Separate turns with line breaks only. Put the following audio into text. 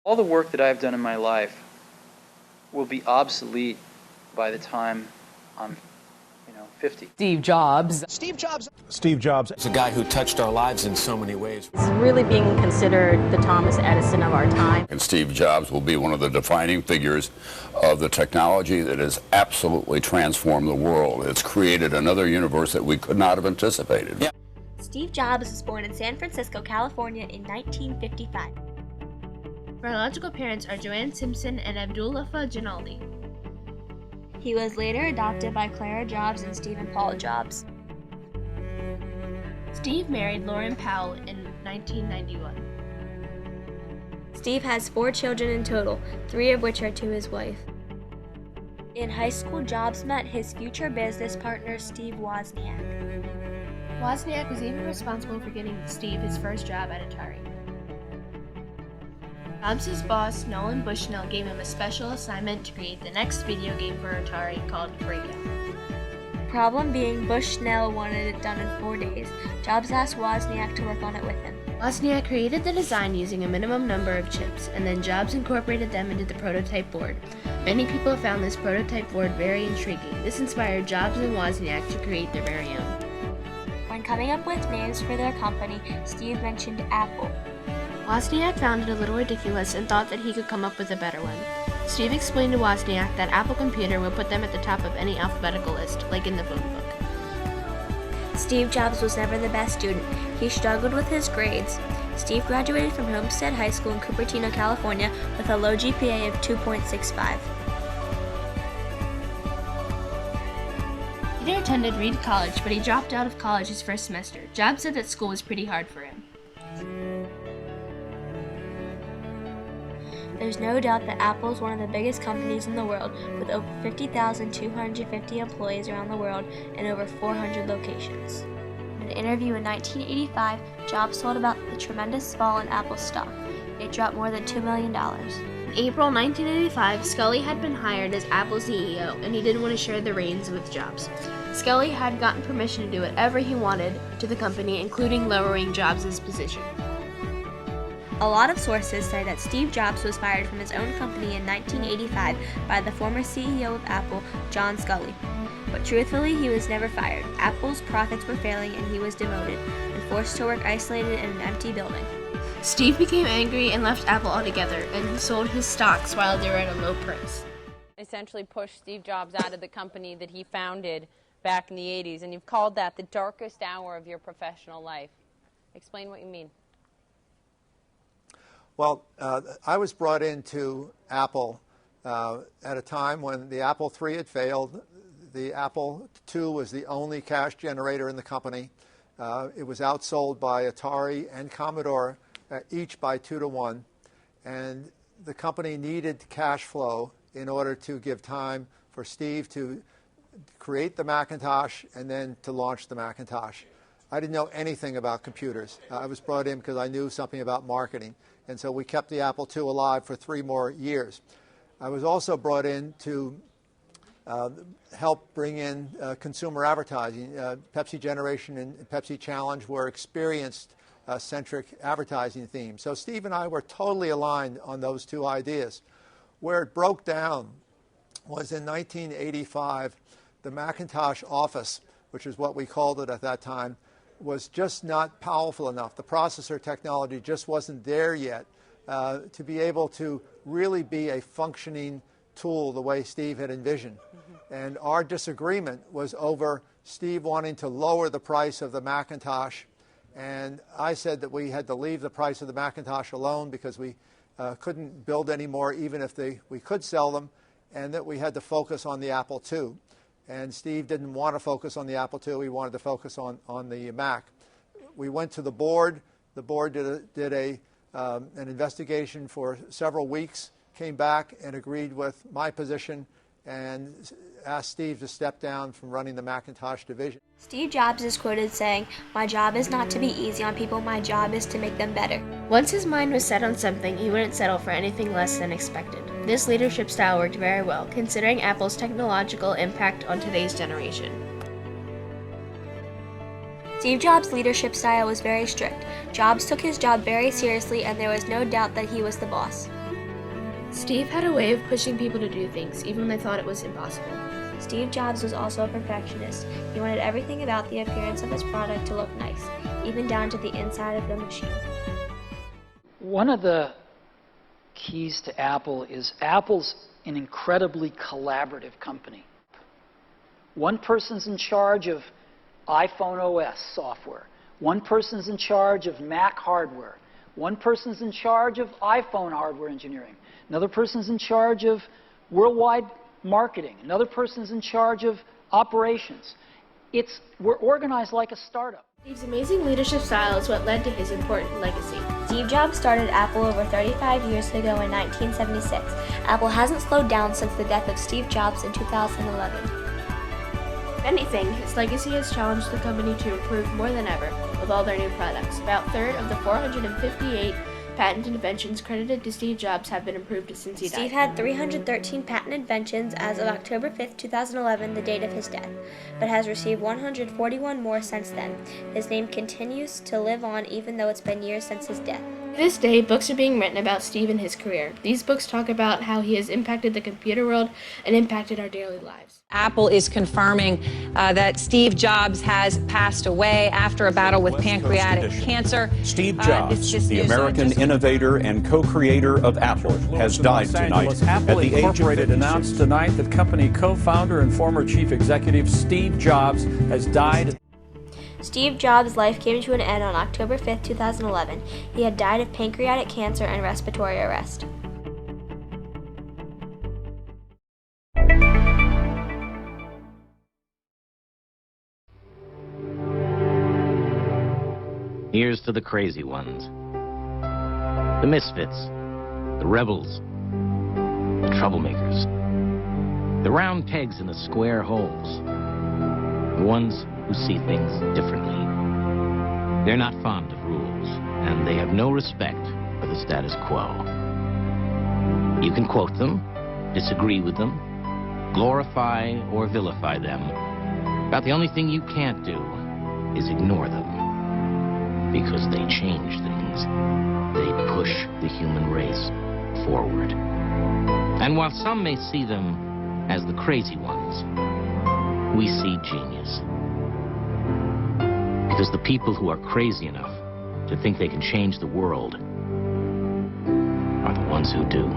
All the work that I've done in my life will be obsolete by the time I'm 50.
Steve Jobs.
Steve Jobs.
Steve Jobs.
It's a guy who touched our lives in so many ways.
He's really being considered the Thomas Edison of our time.
And Steve Jobs will be one of the defining figures of the technology that has absolutely transformed the world. It's created another universe that we could not have anticipated.
Yeah.
Steve Jobs was born in San Francisco, California in 1955.
Biological parents are Joanne Simpson and Abdulafa Ginaldi.
He was later adopted by Clara Jobs and Stephen Paul Jobs.
Steve married Lauren Powell in 1991.
Steve has 4 children in total, 3 of which are to his wife. In high school, Jobs met his future business partner, Steve Wozniak.
Wozniak was even responsible for getting Steve his first job at Atari. Jobs' boss, Nolan Bushnell, gave him a special assignment to create the next video game for Atari called Breakout.
Problem being, Bushnell wanted it done in 4 days. Jobs asked Wozniak to work on it with him.
Wozniak created the design using a minimum number of chips, and then Jobs incorporated them into the prototype board. Many people found this prototype board very intriguing. This inspired Jobs and Wozniak to create their very own.
When coming up with names for their company, Steve mentioned Apple.
Wozniak found it a little ridiculous and thought that he could come up with a better one. Steve explained to Wozniak that Apple Computer would put them at the top of any alphabetical list, like in the phone book.
Steve Jobs was never the best student. He struggled with his grades. Steve graduated from Homestead High School in Cupertino, California with a low GPA of 2.65.
Peter attended Reed College, but he dropped out of college his first semester. Jobs said that school was pretty hard for him.
There's no doubt that Apple is one of the biggest companies in the world, with over 50,250 employees around the world and over 400 locations. In an interview in 1985, Jobs told about the tremendous fall in Apple stock. It dropped more than $2 million.
In April 1985, Scully had been hired as Apple's CEO, and he didn't want to share the reins with Jobs. Scully had gotten permission to do whatever he wanted to the company, including lowering Jobs' position.
A lot of sources say that Steve Jobs was fired from his own company in 1985 by the former CEO of Apple, John Sculley. But truthfully, he was never fired. Apple's profits were failing and he was demoted and forced to work isolated in an empty building.
Steve became angry and left Apple altogether, and he sold his stocks while they were at a low price.
Essentially pushed Steve Jobs out of the company that he founded back in the 80s, and you've called that the darkest hour of your professional life. Explain what you mean.
Well, I was brought into Apple at a time when the Apple III had failed. The Apple II was the only cash generator in the company. It was outsold by Atari and Commodore, each by 2-to-1. And the company needed cash flow in order to give time for Steve to create the Macintosh and then to launch the Macintosh. I didn't know anything about computers. I was brought in because I knew something about marketing. And so we kept the Apple II alive for 3 more years. I was also brought in to help bring in consumer advertising. Pepsi Generation and Pepsi Challenge were experience-centric advertising themes. So Steve and I were totally aligned on those 2 ideas. Where it broke down was in 1985, the Macintosh Office, which is what we called it at that time, was just not powerful enough. The processor technology just wasn't there yet to be able to really be a functioning tool the way Steve had envisioned. And our disagreement was over Steve wanting to lower the price of the Macintosh. And I said that we had to leave the price of the Macintosh alone because we couldn't build any more even if we could sell them, and that we had to focus on the Apple II. And Steve didn't want to focus on the Apple II. He wanted to focus on the Mac. We went to the board. The board did an investigation for several weeks, came back and agreed with my position and asked Steve to step down from running the Macintosh division.
Steve Jobs is quoted saying, "My job is not to be easy on people, my job is to make them better."
Once his mind was set on something, he wouldn't settle for anything less than expected. This leadership style worked very well, considering Apple's technological impact on today's generation.
Steve Jobs' leadership style was very strict. Jobs took his job very seriously, and there was no doubt that he was the boss.
Steve had a way of pushing people to do things, even when they thought it was impossible.
Steve Jobs was also a perfectionist. He wanted everything about the appearance of his product to look nice, even down to the inside of the machine.
One of the keys to Apple is Apple's an incredibly collaborative company. One person's in charge of iPhone OS software. One person's in charge of Mac hardware. One person's in charge of iPhone hardware engineering. Another person's in charge of worldwide marketing. Another person's in charge of operations. We're organized like a startup.
Steve's amazing leadership style is what led to his important legacy.
Steve Jobs started Apple over 35 years ago in 1976. Apple hasn't slowed down since the death of Steve Jobs in 2011.
If anything, his legacy has challenged the company to improve more than ever with all their new products. About a third of the 458 patent inventions credited to Steve Jobs have been improved since he died.
Steve had 313 patent inventions as of October 5, 2011, the date of his death, but has received 141 more since then. His name continues to live on even though it's been years since his death.
To this day, books are being written about Steve and his career. These books talk about how he has impacted the computer world and impacted our daily lives.
Apple is confirming that Steve Jobs has passed away after a battle with pancreatic cancer.
Steve Jobs, the American innovator and co-creator of Apple, has died tonight
Apple
at the age of
Incorporated
52.
announced tonight that company co-founder and former chief executive Steve Jobs has died.
Steve Jobs' life came to an end on October 5, 2011. He had died of pancreatic cancer and respiratory arrest.
Here's to the crazy ones, the misfits, the rebels, the troublemakers, the round pegs in the square holes, the ones who see things differently. They're not fond of rules, and they have no respect for the status quo. You can quote them, disagree with them, glorify or vilify them, but the only thing you can't do is ignore them. Because they change things. They push the human race forward. And while some may see them as the crazy ones, we see genius. Because the people who are crazy enough to think they can change the world are the ones who do.